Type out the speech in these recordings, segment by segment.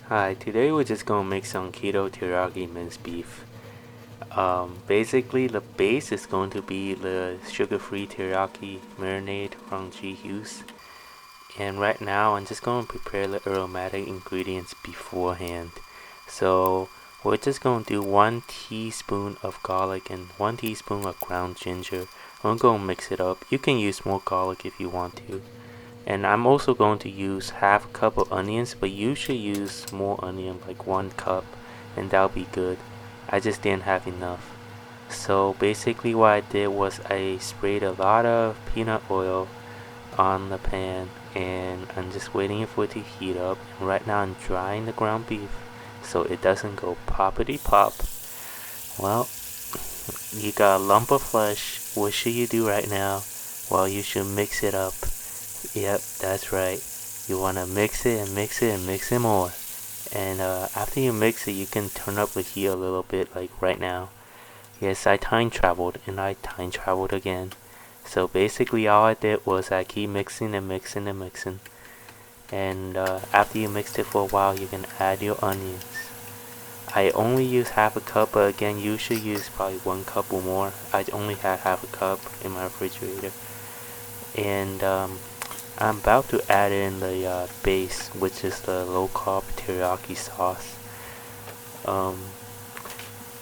Hi, today we're just gonna make some keto teriyaki minced beef. Basically the base is going to be the sugar-free teriyaki marinade from Hughes. And right now I'm just gonna prepare the aromatic ingredients beforehand. So we're just gonna do 1 teaspoon of garlic and 1 teaspoon of ground ginger. I'm gonna mix it up. You can use more garlic if you want to. And I'm also going to use half a cup of onions, but you should use more onion, like 1 cup, and that'll be good. I just didn't have enough. So basically what I did was I sprayed a lot of peanut oil on the pan and I'm just waiting for it to heat up. And right now I'm drying the ground beef so it doesn't go poppity pop. Well, you got a lump of flesh. What should you do right now? Well, you should mix it up. Yep, that's right. You want to mix it and mix it and mix it more. And after you mix it, you can turn up the heat a little bit, like right now. Yes, I time traveled and I time traveled again. So basically, all I did was I keep mixing and mixing and mixing. And after you mixed it for a while, you can add your onions. I only use half a cup, but again, you should use probably 1 cup or more. I only had half a cup in my refrigerator. And I'm about to add in the base, which is the low carb teriyaki sauce. Um,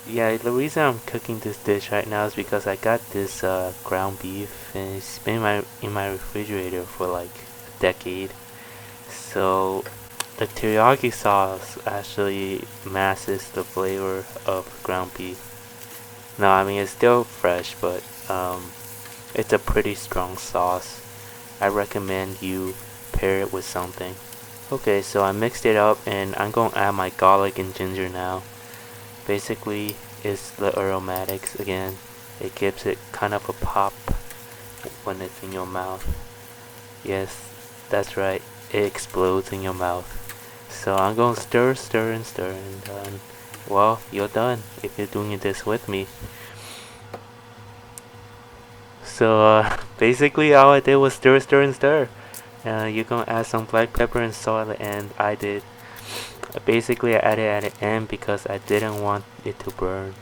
yeah, the reason I'm cooking this dish right now is because I got this ground beef and it's been in my refrigerator for like a decade. So the teriyaki sauce actually masks the flavor of ground beef. No, I mean it's still fresh, but it's a pretty strong sauce. I recommend you pair it with something. Okay, so I mixed it up and I'm gonna add my garlic and ginger now. Basically, it's the aromatics again. It gives it kind of a pop when it's in your mouth. Yes, that's right. It explodes in your mouth. So I'm gonna stir, stir, and stir, and well, you're done if you're doing this with me. So basically, all I did was stir, stir, and stir. You're gonna add some black pepper and salt at the end. I did. Basically, I added at the end because I didn't want it to burn.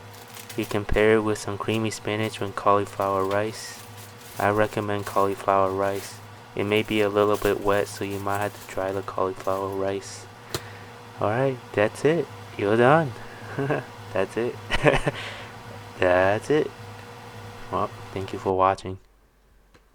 You can pair it with some creamy spinach and cauliflower rice. I recommend cauliflower rice. It may be a little bit wet, so you might have to try the cauliflower rice. Alright, that's it. You're done. That's it. That's it. Well, thank you for watching.